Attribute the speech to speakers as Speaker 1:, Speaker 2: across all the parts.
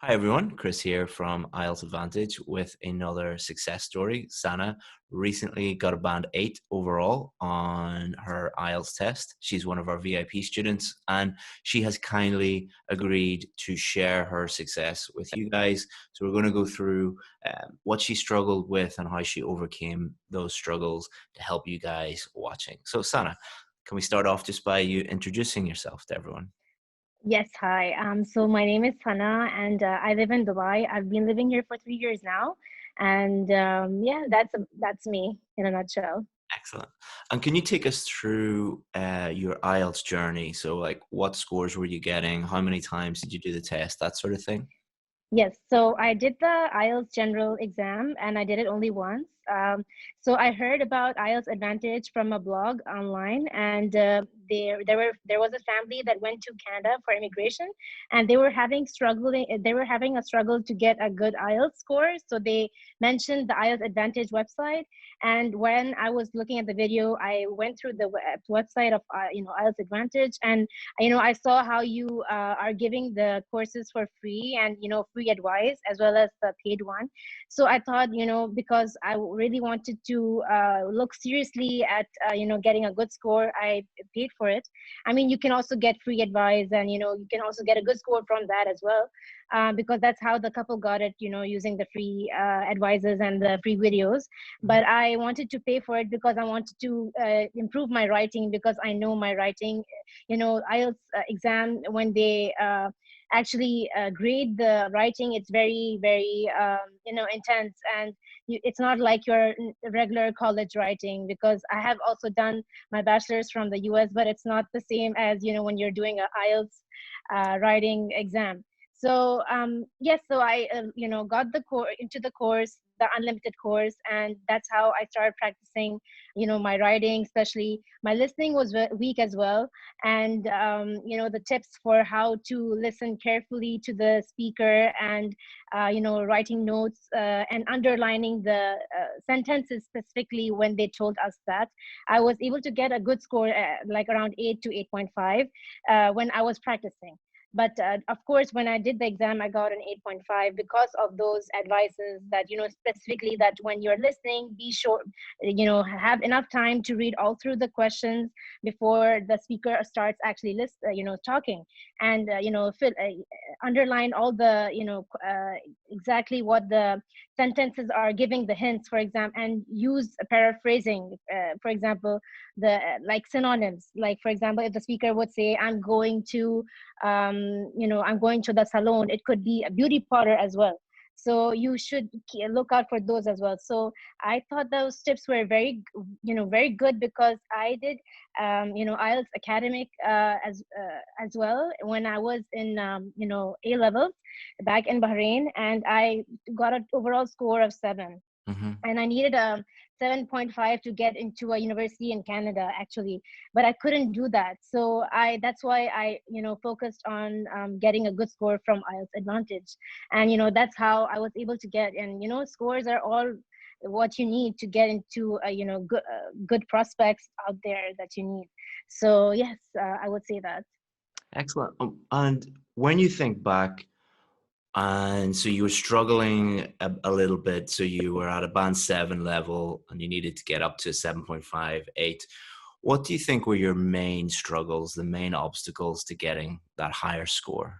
Speaker 1: Hi everyone, Chris here from IELTS Advantage with another success story. Sana recently got a band 8 overall on her IELTS test. She's one of our VIP students and she has kindly agreed to share her success with you guys. So we're going to go through what she struggled with and how she overcame those struggles to help you guys watching. So Sana, can we start off just by you introducing yourself to everyone?
Speaker 2: Yes, hi. So my name is Sana, and I live in Dubai. I've been living here for 3 years now, and yeah, that's me in a nutshell.
Speaker 1: Excellent. And can you take us through your IELTS journey? So, like, what scores were you getting? How many times did you do the test? That sort of thing.
Speaker 2: Yes, so I did the IELTS general exam and I did it only once. So I heard about IELTS Advantage from a blog online, and there was a family that went to Canada for immigration, and they were having a struggle to get a good IELTS score. So they mentioned the IELTS Advantage website, and when I was looking at the video, I went through the website of IELTS Advantage, and I saw how you are giving the courses for free, and free advice as well as the paid one. So I thought, because I really wanted to look seriously at getting a good score, I paid for it. I mean, you can also get free advice, and you can also get a good score from that as well, because that's how the couple got it, using the free advices and the free videos.
Speaker 1: Mhm.
Speaker 2: But I wanted to pay for it because I wanted to improve my writing, because I know my writing, IELTS exam, when they actually grade the writing, it's very, very, intense. And it's not like your regular college writing, because I have also done my bachelor's from the US, but it's not the same as, when you're doing a IELTS writing exam. So yes, so I got into the course, the unlimited course, and that's how I started practicing, my writing. Especially my listening was weak as well, and the tips for how to listen carefully to the speaker, and writing notes and underlining the sentences specifically when they told us that. I was able to get a good score, like around 8 to 8.5, when I was practicing. But of course, when I did the exam, I got an 8.5 because of those advices, that specifically, that when you're listening, be sure, have enough time to read all through the questions before the speaker starts actually talking, and underline all the exactly what the sentences are giving the hints, for example, and use paraphrasing, for example, the like synonyms. Like, for example, if the speaker would say, I'm going to the salon, it could be a beauty parlor as well. So you should look out for those as well. So I thought those tips were very good, because I did IELTS academic as well when I was in A levels back in Bahrain, and I got an overall score of 7,
Speaker 1: Mhm.
Speaker 2: and I needed a 7.5 to get into a university in Canada, actually, but I couldn't do that. So that's why I focused on getting a good score from IELTS Advantage, and that's how I was able to get. And scores are all what you need to get into good prospects out there that you need. So yes, I would say that.
Speaker 1: Excellent. And when you think back, and so you were struggling a little bit, so you were at a band 7 level and you needed to get up to 7.58. What do you think were your main struggles, the main obstacles to getting that higher score?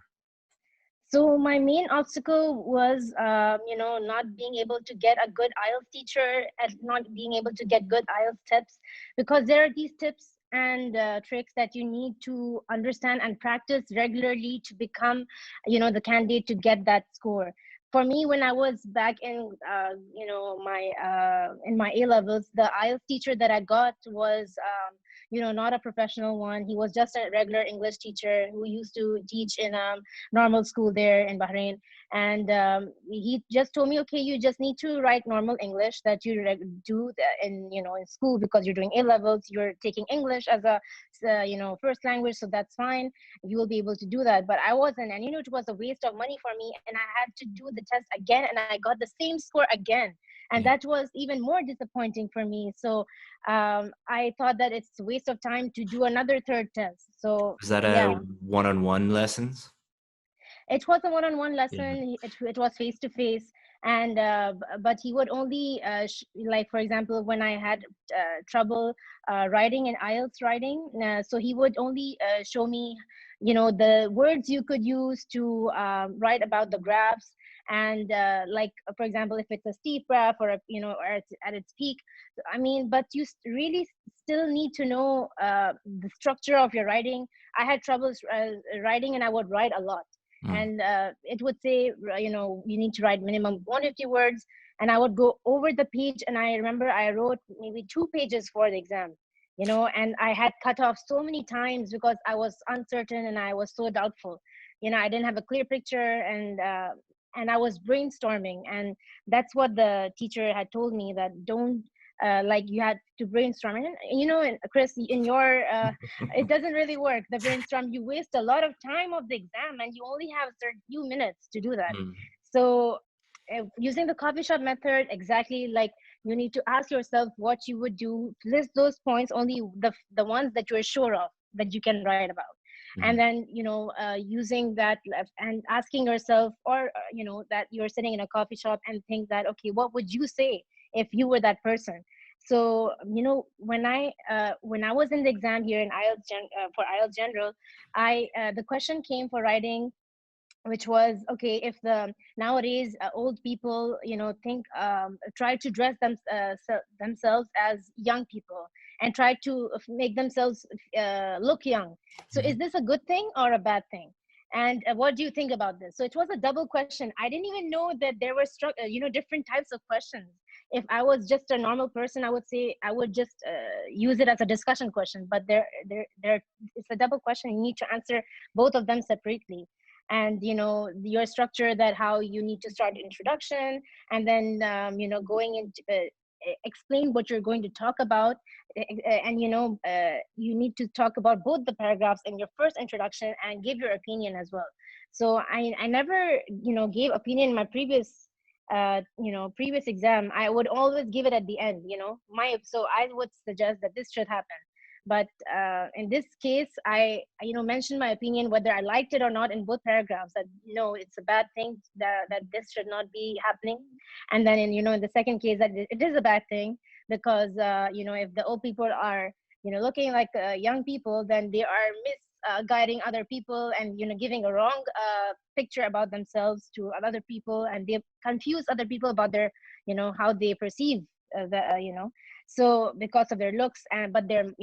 Speaker 2: So my main obstacle was, not being able to get a good IELTS teacher, and not being able to get good IELTS tips, because there are these tips and tricks that you need to understand and practice regularly to become, the candidate to get that score. For me, when I was back in, in my A levels, the IELTS teacher that I got was, not a professional one. He was just a regular English teacher who used to teach in normal school there in Bahrain. And he just told me, okay, you just need to write normal English that you do in school, because you're doing A levels, you're taking English as a first language, so that's fine. You will be able to do that. But I wasn't, and it was a waste of money for me, and I had to do the test again, and I got the same score again, and
Speaker 1: Yeah.
Speaker 2: that was even more disappointing for me. So I thought that it's a waste of time to do another third test. So
Speaker 1: Was that a
Speaker 2: yeah.
Speaker 1: one-on-one lessons?
Speaker 2: It was a one-on-one
Speaker 1: Yeah.
Speaker 2: lesson. It was face to face, and but he would only like, for example, when I had trouble writing in IELTS writing, so he would only show me, the words you could use to write about the graphs, and like, for example, if it's a steep graph, or or at its peak. I mean, but you really still need to know the structure of your writing. I had troubles writing, and I would write a lot,
Speaker 1: Mm.
Speaker 2: and it would say, you need to write minimum 150 words, and I would go over the page, and I remember I wrote maybe 2 pages for the exam, and I had cut off so many times because I was uncertain and I was so doubtful. I didn't have a clear picture, and I was brainstorming, and that's what the teacher had told me, that don't like, you had to brainstorm. And Chris, in your it doesn't really work, the brainstorm. You waste a lot of time of the exam, and you only have a certain few minutes to do that.
Speaker 1: Mm.
Speaker 2: So using the coffee shop method, exactly, like, you need to ask yourself what you would do, list those points, only the ones that you're sure of that you can write about. And
Speaker 1: Mm.
Speaker 2: then using that, and asking yourself, or that you're sitting in a coffee shop, and think that, okay, what would you say if you were that person? So when I was in the exam here in for IELTS General, I the question came for writing, which was, okay, if the nowadays old people think, try to dress themselves as young people, and try to make themselves look young, so is
Speaker 1: Mhm.
Speaker 2: this a good thing or a bad thing? And what do you think about this? So it was a double question. I didn't even know that there were different types of questions. If I was just a normal person, I would say, I would just use it as a discussion question, but there it's a double question. You need to answer both of them separately. And your structure, that how you need to start introduction, and then going into explain what you're going to talk about. And you need to talk about both the paragraphs in your first introduction, and give your opinion as well. So I never gave opinion in my previous exam. I would always give it at the end. So I would suggest that this should happen. But in this case, I mentioned my opinion, whether I liked it or not, in both paragraphs, that it's a bad thing, that this should not be happening. And then in the second case, that it is a bad thing, because if the old people are looking like young people, then they are guiding other people, and giving a wrong picture about themselves to other people, and they confuse other people about their how they perceive so because of their looks. And but they're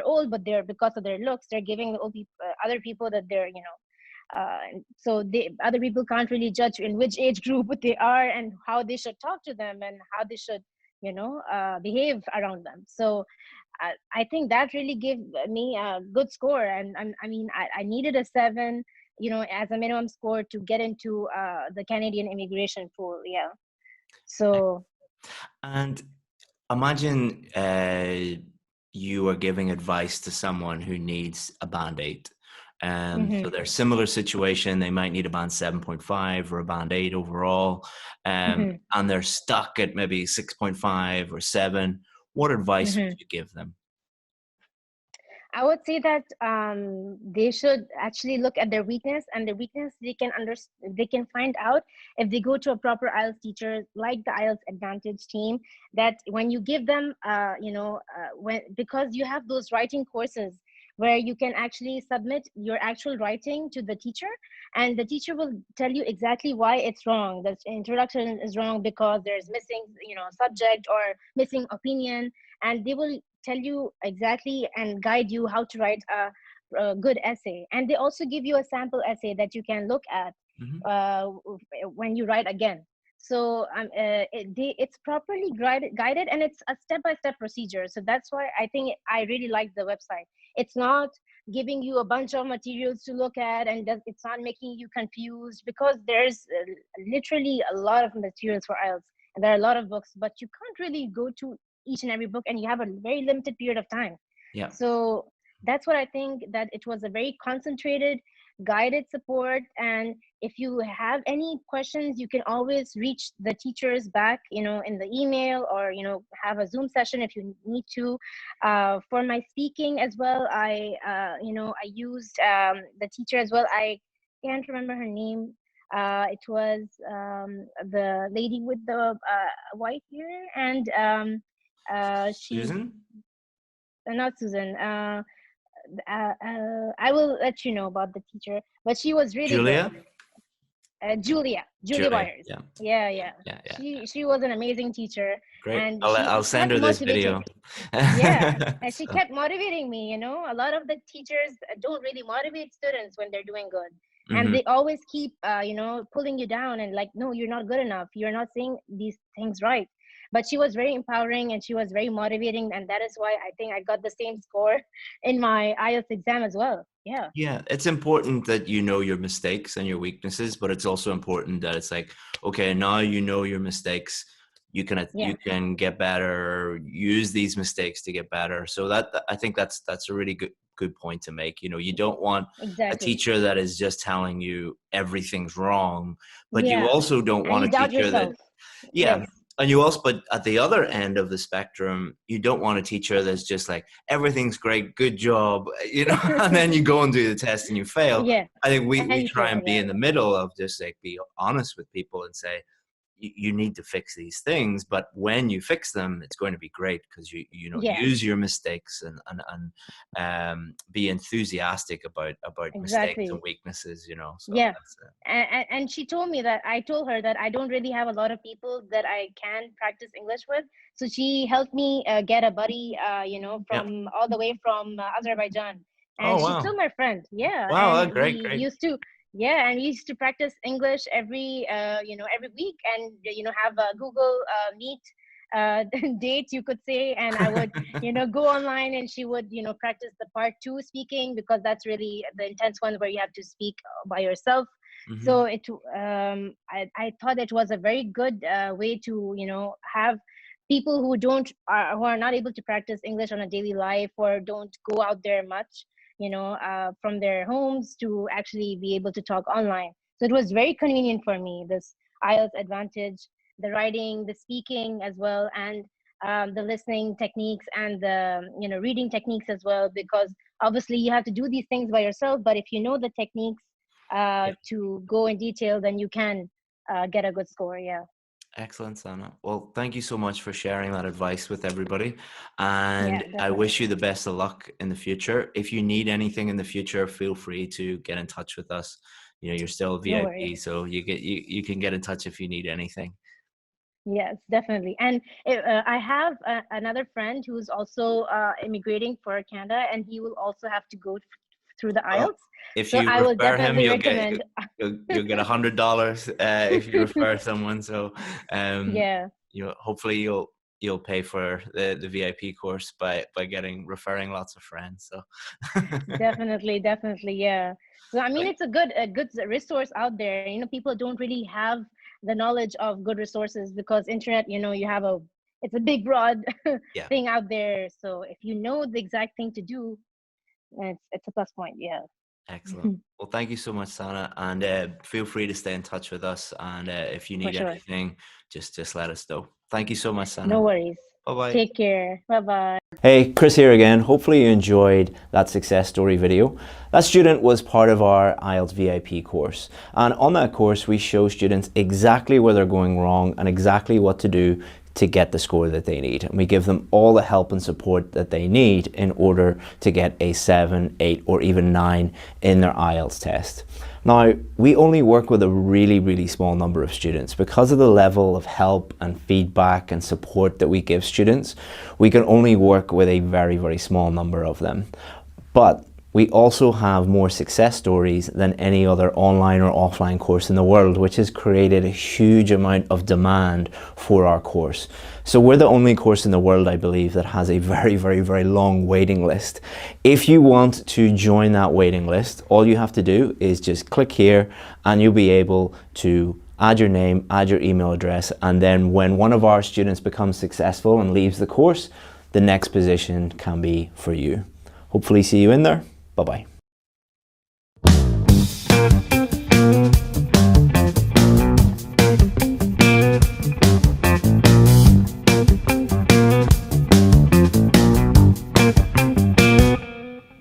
Speaker 2: old, but they're because of their looks, they're giving the old people, other people, that they're so they other people can't really judge in which age group they are, and how they should talk to them, and how they should behave around them. So I think that really gave me a good score. And I mean, I needed a 7 as a minimum score to get into the Canadian immigration pool. Yeah. So
Speaker 1: And imagine you are giving advice to someone who needs a band 8. So
Speaker 2: mhm,
Speaker 1: they're similar situation. They might need a band 7.5 or a band 8 overall.
Speaker 2: mhm,
Speaker 1: And they're stuck at maybe 6.5 or 7. What advice would
Speaker 2: mhm.
Speaker 1: you give them?
Speaker 2: I would say that they should actually look at their weakness, and their weakness they can find out if they go to a proper IELTS teacher, like the IELTS Advantage team. That when you give them, when because you have those writing courses where you can actually submit your actual writing to the teacher, and the teacher will tell you exactly why it's wrong. The introduction is wrong because there's missing, subject, or missing opinion, and they will tell you exactly and guide you how to write a good essay. And they also give you a sample essay that you can look at
Speaker 1: Mhm.
Speaker 2: when you write again. So it's properly guided, and it's a step-by-step procedure. So that's why I think I really like the website. It's not giving you a bunch of materials to look at, and it's not making you confused, because there's literally a lot of materials for IELTS, and there are a lot of books, but you can't really go to each and every book, and you have a very limited period of time.
Speaker 1: Yeah.
Speaker 2: So that's what I think, that it was a very concentrated, guided support. And if you have any questions, you can always reach the teachers back, in the email, or have a Zoom session if you need to. For my speaking as well, I used the teacher as well. I can't remember her name. It was the lady with the white hair, and she
Speaker 1: Susan?
Speaker 2: not Susan. I will let you know about the teacher, but she was really good.
Speaker 1: Julia?
Speaker 2: Julia
Speaker 1: Julia,
Speaker 2: Wires.
Speaker 1: yeah.
Speaker 2: Yeah.
Speaker 1: Yeah, yeah.
Speaker 2: She was an amazing teacher,
Speaker 1: Great.
Speaker 2: and
Speaker 1: I'll
Speaker 2: she
Speaker 1: send
Speaker 2: kept
Speaker 1: her this
Speaker 2: motivating.
Speaker 1: video.
Speaker 2: Yeah, and she
Speaker 1: So,
Speaker 2: kept motivating me. A lot of the teachers don't really motivate students when they're doing good, and
Speaker 1: mhm.
Speaker 2: they always keep pulling you down and like, no, you're not good enough. You're not saying these things right. But she was very empowering and she was very motivating, and that is why I think I got the same score in my IELTS exam as well. Yeah.
Speaker 1: Yeah, it's important that you know your mistakes and your weaknesses, but it's also important that it's like, okay, now you know your mistakes.
Speaker 2: Yeah.
Speaker 1: You can get better, use these mistakes to get better. So I think that's a really good point to make. You don't want a
Speaker 2: Exactly.
Speaker 1: teacher that is just telling you everything's wrong, but you
Speaker 2: Yeah.
Speaker 1: also don't
Speaker 2: And
Speaker 1: want
Speaker 2: you
Speaker 1: a
Speaker 2: doubt
Speaker 1: teacher that,
Speaker 2: yourself.
Speaker 1: yeah.
Speaker 2: Yes.
Speaker 1: And you also, but at the other end of the spectrum, you don't want a teacher that's just like, everything's great, good job, and then you go and do the test and you fail.
Speaker 2: Yeah.
Speaker 1: I think we
Speaker 2: And you
Speaker 1: try
Speaker 2: fail.
Speaker 1: and be
Speaker 2: Yeah.
Speaker 1: in the middle of just like be honest with people and say, you need to fix these things, but when you fix them, it's going to be great because
Speaker 2: Yes.
Speaker 1: use your mistakes and be enthusiastic about mistakes and
Speaker 2: Exactly.
Speaker 1: weaknesses. So
Speaker 2: Yeah.
Speaker 1: that's it.
Speaker 2: And she told me that I told her that I don't really have a lot of people that I can practice English with. So she helped me get a buddy,
Speaker 1: Yeah.
Speaker 2: from all the way from Azerbaijan.
Speaker 1: Oh
Speaker 2: And she's
Speaker 1: wow.
Speaker 2: still my friend. Yeah.
Speaker 1: Wow,
Speaker 2: And
Speaker 1: great, great.
Speaker 2: we used to practice English every week and, have a Google Meet date, you could say. And I would, go online and she would, practice the part two speaking, because that's really the intense one where you have to speak by yourself.
Speaker 1: Hmm.
Speaker 2: So I thought it was a very good way to have people who are not able to practice English on a daily life or don't go out there much, from their homes, to actually be able to talk online. So it was very convenient for me, this IELTS advantage, the writing, the speaking as well, and the listening techniques and the reading techniques as well, because obviously you have to do these things by yourself, but if you know the techniques to go in detail, then you can get a good score. Yeah.
Speaker 1: Excellent, Sana. Well, thank you so much for sharing that advice with everybody. And
Speaker 2: Yeah,
Speaker 1: I wish
Speaker 2: definitely.
Speaker 1: you the best of luck in the future. If you need anything in the future, feel free to get in touch with us. You're still a
Speaker 2: No worries.
Speaker 1: VIP, so you can get in touch if you need anything.
Speaker 2: Yes, definitely. And I have another friend who's also immigrating for Canada, and he will also have to go through the
Speaker 1: Well,
Speaker 2: IELTS.
Speaker 1: if
Speaker 2: So
Speaker 1: you
Speaker 2: I will
Speaker 1: refer him,
Speaker 2: definitely recommend.
Speaker 1: you'll get $100 if you refer someone. So
Speaker 2: Yeah,
Speaker 1: hopefully you'll pay for the VIP course by referring lots of friends. So
Speaker 2: definitely. Yeah. So I mean,
Speaker 1: like,
Speaker 2: it's a good resource out there. People don't really have the knowledge of good resources because internet. You have it's a big broad
Speaker 1: yeah.
Speaker 2: thing out there. So if you know the exact thing to do, it's a plus point. Yeah.
Speaker 1: Excellent. Well, thank you so much, Sana, and feel free to stay in touch with us. And if you
Speaker 2: For
Speaker 1: need
Speaker 2: sure.
Speaker 1: anything, just let us know. Thank you so much,
Speaker 2: No
Speaker 1: Sana.
Speaker 2: worries.
Speaker 1: Bye bye.
Speaker 2: Take care. Bye bye.
Speaker 3: Hey, Chris here again. Hopefully you enjoyed that success story video. That student was part of our IELTS VIP course. And on that course, we show students exactly where they're going wrong and exactly what to do to get the score that they need. And we give them all the help and support that they need in order to get a 7, 8, or even 9 in their IELTS test. Now, we only work with a really small number of students. Because of the level of help and feedback and support that we give students, we can only work with a very small number of them. But we also have more success stories than any other online or offline course in the world, which has created a huge amount of demand for our course. So we're the only course in the world, I believe, that has a very long waiting list. If you want to join that waiting list, all you have to do is just click here and you'll be able to add your name, add your email address, and then when one of our students becomes successful and leaves the course, the next position can be for you. Hopefully see you in there. Bye-bye.